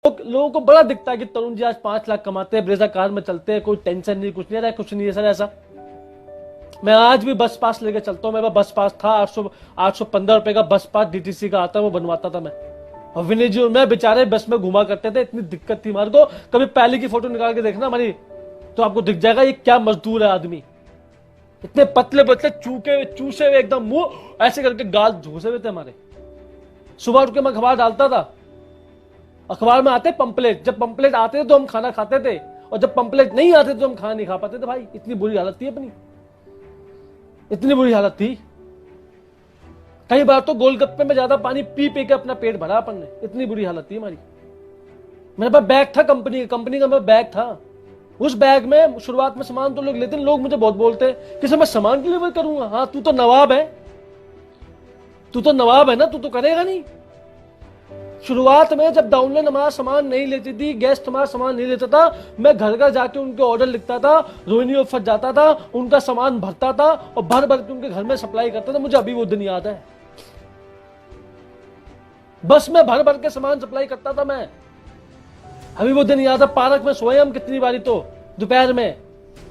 लोगों को बड़ा दिखता है कि तरुण जी आज 5 लाख कमाते हैं, ब्रेजा कार में चलते हैं, कोई टेंशन नहीं, कुछ नहीं रहा, कुछ नहीं है सर ऐसा। मैं आज भी बस पास लेके चलता हूँ, मेरा बस पास था 815 रुपए का बस पास डीटीसी का आता है, वो बनवाता था मैं। और विनय जी और मैं बेचारे बस में घुमा करते थे, इतनी दिक्कत थी हमारे को। कभी पहले की फोटो निकाल के देखना हमारी, तो आपको दिख जाएगा ये क्या मजदूर है आदमी। इतने पतले पतले चूसे हुए एकदम, मुंह ऐसे करके गाल झूसे हुए थे हमारे। सुबह उठ के मैं अखबार डालता था, अखबार में आते पंपलेट, जब पंपलेट आते थे तो हम खाना खाते थे, और जब पंपलेट नहीं आते तो हम खाना नहीं खा पाते थे। भाई इतनी बुरी हालत थी अपनी, इतनी बुरी हालत थी। कई बार तो गोलगप्पे में ज्यादा पानी पी पी के अपना पेट भरा अपन ने, इतनी बुरी हालत थी हमारी। मेरे पास बैग था कंपनी का मेरा बैग था। उस बैग में शुरुआत में सामान तो लोग लेते, लोग मुझे बहुत बोलते कि सर मैं सामान डिलीवर करूंगा। हाँ तू तो नवाब है, तू तो नवाब है ना, तू तो करेगा नहीं। शुरुआत में जब डाउनलाइन हमारा सामान नहीं लेती थी, गेस्ट हमारा सामान नहीं लेता था, मैं घर घर जाके उनके ऑर्डर लिखता था, रोहिणी ऑफर जाता था, उनका सामान भरता था और भर भर के उनके घर में सप्लाई करता था। मुझे अभी वो दिन याद है, बस में भर भर के सामान सप्लाई करता था मैं, अभी वो दिन याद है। पार्क में सोए हम कितनी बारी, तो दोपहर में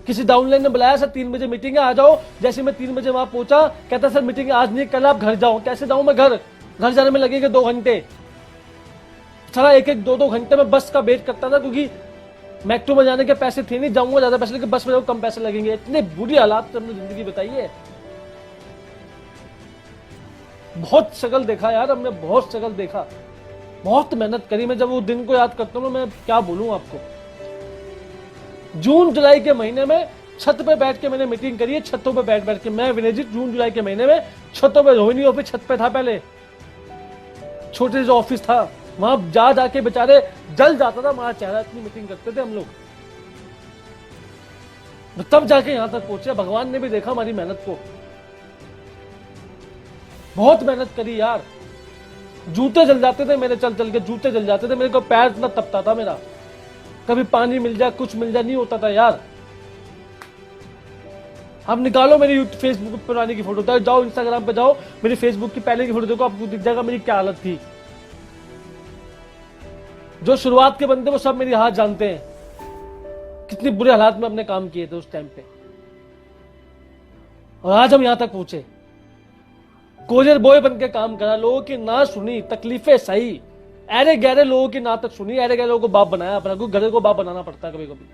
किसी डाउनलाइन ने बुलाया, सर 3 बजे मीटिंग है आ जाओ। जैसे मैं 3 बजे वहां पहुंचा, कहता सर मीटिंग आज नहीं, कल आप घर जाओ। कैसे जाऊं मैं घर जाने में लगेगा 2 घंटे। सारा 1-1, 2-2 घंटे में बस का वेट करता था, क्योंकि मेट्रो में जाने के पैसे थे नहीं, जाऊंगा ज्यादा पैसे लेके, बस में जाऊँ कम पैसे लगेंगे। इतने बुरी हालात हमने जिंदगी बताई है। बहुत स्ट्रगल देखा यार हमने, बहुत स्ट्रगल देखा, बहुत मेहनत करी। मैं जब वो दिन को याद करता हूँ, मैं क्या बोलूं आपको। जून जुलाई के महीने में छत पे बैठ के मैंने मीटिंग करी है, छतों पे बैठ बैठ के। मैं विनय जी जून जुलाई के महीने में छतों पे, रोहिणी ऑफिस छत पे था पहले, छोटे जो ऑफिस था, वहां जा जाके बेचारे जल जाता था हमारा चेहरा, इतनी मीटिंग करते थे हम लोग। तब जाके यहां तक पहुंचे, भगवान ने भी देखा हमारी मेहनत को। बहुत मेहनत करी यार, जूते जल जाते थे मेरे, चल चल के जूते जल जाते थे मेरे को, पैर इतना तपता था मेरा। कभी पानी मिल जाए, कुछ मिल जाए, नहीं होता था यार। आप निकालो मेरी फेसबुक पर पुरानी की फोटो, जाओ इंस्टाग्राम पे जाओ, मेरी फेसबुक की पहले की फोटो देखो, आपको दिख जाएगा मेरी क्या हालत थी। जो शुरुआत के बंदे वो सब मेरी हाथ जानते हैं, कितनी बुरे हालात में हमने काम किए थे उस टाइम पे, और आज हम यहां तक पहुंचे। कोरियर बॉय बन के काम करा, लोगों की ना सुनी, तकलीफें सही, अरे गहरे लोगों की ना तक सुनी, अरे गहरे लोगों को बाप बनाया अपना, क्योंकि घर को बाप बनाना पड़ता है कभी कभी।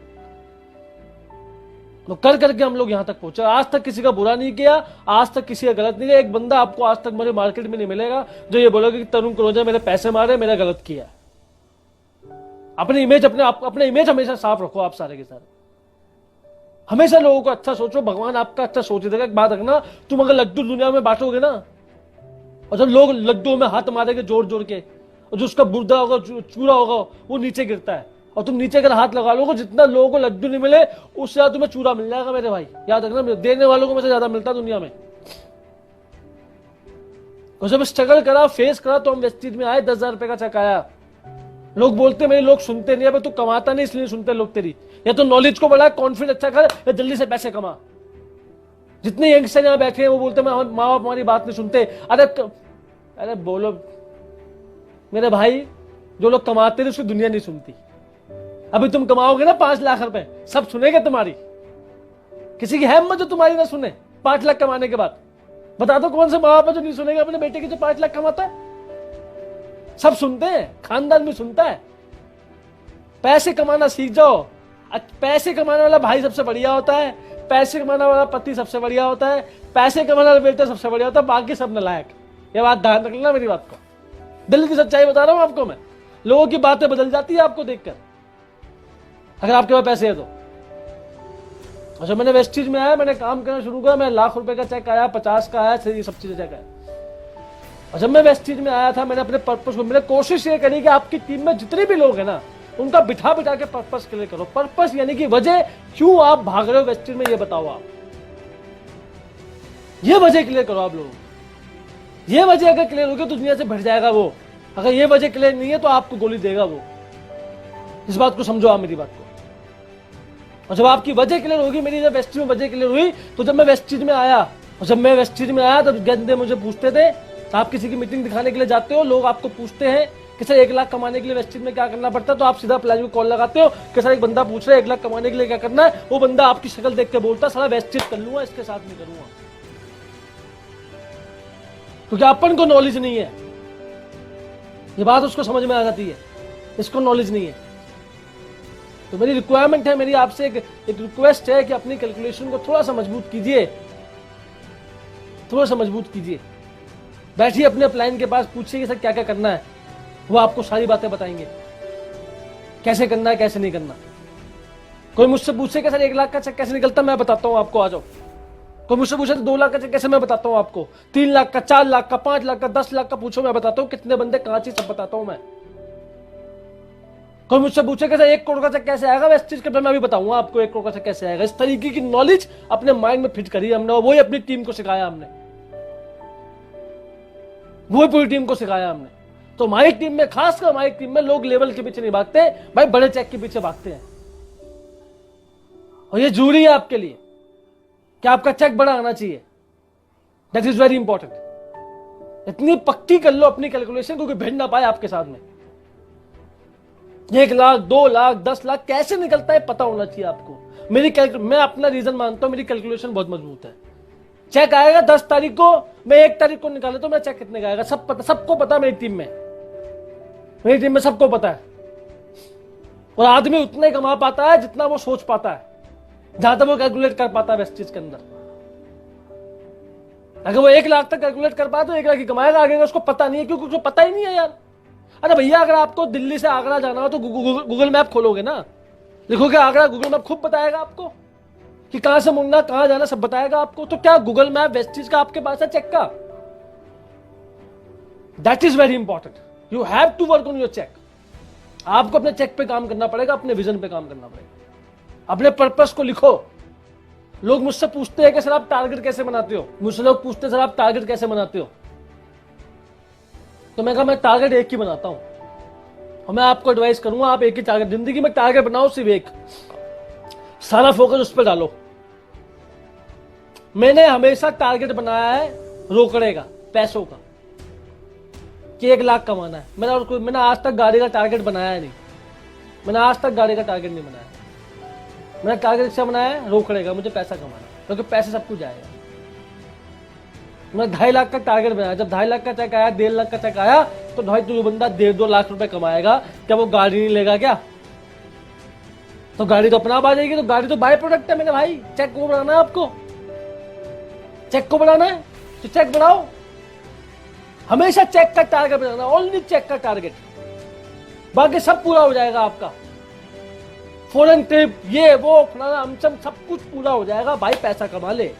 तो कर करके हम लोग यहां तक पहुंचे। आज तक किसी का बुरा नहीं किया, आज तक किसी का गलत नहीं किया। एक बंदा आपको आज तक मेरे मार्केट में नहीं मिलेगा जो ये बोलेगा कि तरुण कनौजिया मेरे पैसे मारे, मेरा गलत किया। अपनी इमेज, अपने इमेज हमेशा साफ रखो आप सारे के सारे। हमेशा लोगों को अच्छा सोचो, भगवान आपका अच्छा सोच देगा। एक बात रखना, तुम अगर लड्डू दुनिया में बांटोगे ना, और जब लोग लड्डू में हाथ मारेंगे जोर जोर के, और जो उसका बुर्दा होगा, चूरा होगा, वो नीचे गिरता है, और तुम नीचे अगर हाथ लगा लोगे, जितना लोगों को लड्डू नहीं मिले उससे ज्यादा तुम्हें चूरा मिल जाएगा मेरे भाई, याद रखना। देने वालों को मुझे ज्यादा मिलता दुनिया में। और जब स्ट्रगल करा, फेस करा, तो हम वेस्टीज में आए, 10,000 रुपए का चेक आया। लोग बोलते मेरे, लोग सुनते नहीं है, तू कमाता नहीं इसलिए सुनते लोग तेरी, या तो नॉलेज को बढ़ा, कॉन्फिडेंस अच्छा कर, या जल्दी से पैसे कमा। जितने यंगस्टर यहाँ बैठे हैं वो बोलते माँ बाप हमारी बात नहीं सुनते। अरे बोलो मेरे भाई, जो लोग कमाते थे उसकी दुनिया नहीं सुनती। अभी तुम कमाओगे ना 5 लाख रुपए, सब सुनेंगे तुम्हारी। किसी की हिम्मत जो तुम्हारी ना सुने 5 लाख कमाने के बाद? बता दो कौन से माँ बाप है जो नहीं सुनेंगे अपने बेटे की जो 5 लाख कमाता है? सब सुनते हैं, खानदान भी सुनता है। पैसे कमाना सीख जाओ। पैसे कमाने वाला भाई सबसे बढ़िया होता है, पैसे कमाने वाला पति सबसे बढ़िया होता है, पैसे कमाने वाला बेटा सबसे बढ़िया होता है, बाकी सब नालायक। ये बात ध्यान रख लेना मेरी बात को, दिल की सच्चाई बता रहा हूं आपको मैं। लोगों की बातें बदल जाती है आपको देखकर, अगर आपके पास पैसे है तो। और जब मैंने वेस्टीज में आया, मैंने काम करना शुरू किया, मैं लाख रुपए का चेक आया, 50 का आया, ये सब चीजें चेक आया। और जब मैं वेस्टीज में आया था, मैंने अपने पर्पस को, मैंने कोशिश ये करी कि आपकी टीम में जितने भी लोग हैं ना, उनका बिठा बिठा के पर्पस क्लियर करो। पर्पस यानी कि वजह, क्यों आप भाग रहे हो वेस्टीज में, ये बताओ आप। ये वजह क्लियर करो आप लोग। ये वजह अगर क्लियर होगी तो दुनिया से भर जाएगा वो। अगर ये वजह क्लियर नहीं है तो आपको गोली देगा वो। इस बात को समझो आप मेरी बात को। और जब आपकी वजह क्लियर होगी, मेरी जब वेस्टीज में वजह क्लियर हुई, तो जब मैं वेस्टीज में आया, और जब मैं वेस्टीज में आया तो गंदे मुझे पूछते थे, आप किसी की मीटिंग दिखाने के लिए जाते हो, लोग आपको पूछते हैं कि सर 1 लाख कमाने के लिए वेस्ट चीज में क्या करना पड़ता है, तो आप सीधा प्लान को कॉल लगाते हो कि सर एक बंदा पूछ रहा है 1 लाख कमाने के लिए क्या करना है, वो बंदा आपकी शक्ल देख के बोलता है सारा वेस्ट चीज कर लूंगा, इसके साथ नहीं करूंगा, क्योंकि अपन को नॉलेज नहीं है। ये बात उसको समझ में आ जाती है, इसको नॉलेज नहीं है। तो मेरी रिक्वायरमेंट है, मेरी आपसे एक रिक्वेस्ट है कि अपनी कैलकुलेशन को थोड़ा सा मजबूत कीजिए, थोड़ा सा मजबूत कीजिए। बैठिए अपने प्लान के पास, पूछिए कि सर क्या क्या करना है, वो आपको सारी बातें बताएंगे, कैसे करना है कैसे नहीं करना। कोई मुझसे पूछे कि सर 1 लाख का चेक कैसे निकलता है, मैं बताता हूं आपको, आ जाओ। कोई मुझसे पूछे तो 2 लाख का चेक कैसे, मैं बताता हूं आपको। 3 लाख का, 4 लाख का, 5 लाख का, 10 लाख का पूछो, मैं बताता हूं कितने बंदे कहां चीज, सब बताता हूं मैं। कोई मुझसे पूछे कि सर 1 करोड़ का चेक कैसे आएगा, वैसे चीज के मैं अभी बताऊंगा आपको 1 करोड़ का चेक कैसे आएगा। इस तरीके की नॉलेज अपने माइंड में फिट करी हमने, और वही अपनी टीम को सिखाया हमने, वही पूरी टीम को सिखाया हमने। तो हमारी टीम में, खासकर हमारी टीम में, लोग लेवल के पीछे नहीं भागते भाई, बड़े चेक के पीछे भागते हैं। और ये जरूरी है आपके लिए कि आपका चेक बड़ा आना चाहिए। That is very important. इतनी पक्की कर लो अपनी कैलकुलेशन को कि भिड़ ना पाए आपके साथ में। 1 लाख, 2 लाख, 10 लाख कैसे निकलता है पता होना चाहिए आपको। मैं अपना रीजन मानता हूं, मेरी कैलकुलेशन बहुत मजबूत है। चेक आएगा 10 तारीख को, मैं 1 तारीख को निकाले तो मेरा चेक कितने का आएगा सबको पता है। मेरी टीम में सबको पता है। और आदमी उतना ही कमा पाता है जितना वो सोच पाता है, जहां तक वो कैलकुलेट कर पाता है वेस्ट चीज के अंदर। अगर वो 1 लाख तक कैलकुलेट कर पाए तो 1 लाख ही कमाएगा, आगे उसको पता नहीं है, क्योंकि उसको पता ही नहीं है यार। अरे भैया, अगर आपको दिल्ली से आगरा जाना हो तो गूगल मैप खोलोगे ना, लिखोगे आगरा, गूगल मैप खुद बताएगा आपको कि कहां से मुड़ना, कहां जाना, सब बताएगा आपको। तो क्या गूगल मैप वेस्ट चीज का आपके पास है, चेक का? That is very important. You have to work on your check. आपको अपने चेक पे काम करना पड़ेगा, अपने विजन पे काम करना पड़ेगा, अपने पर्पस को लिखो। लोग मुझसे पूछते हैं कि सर आप टारगेट कैसे बनाते हो, मुझसे लोग पूछते हैं सर आप टारगेट कैसे बनाते हो, तो मैं कहा मैं टारगेट एक ही बनाता हूं, और मैं आपको एडवाइस करूंगा आप एक ही टारगेट, जिंदगी में टारगेट बनाओ, सिर्फ एक, सारा फोकस उस पर डालो। मैंने हमेशा टारगेट बनाया है रोकड़े का, पैसों का, कि 1 लाख कमाना है। मैंने आज तक गाड़ी का टारगेट बनाया नहीं, मैंने आज तक गाड़ी का टारगेट नहीं बनाया। मैंने टारगेट क्या बनाया है, रोकड़े का, मुझे पैसा कमाना, क्योंकि पैसे सब कुछ आएगा। मैं 2.5 लाख का टारगेट बनाया, जब 2.5 लाख का चेक आया, 1.5 लाख का चेक आया, तो भाई जो बंदा 1.5-2 लाख रुपए कमाएगा, क्या वो गाड़ी नहीं लेगा क्या? तो गाड़ी तो अपना आ जाएगी। तो गाड़ी तो बाय प्रोडक्ट है मेरे भाई। चेक को बढ़ाना है आपको, चेक को बढ़ाना है तो चेक बढ़ाओ। हमेशा चेक का टारगेट बनाना, ओनली चेक का टारगेट, बाकी सब पूरा हो जाएगा आपका। फॉरेन ट्रिप, ये वो फलाना अमचम, सब कुछ पूरा हो जाएगा भाई, पैसा कमा ले।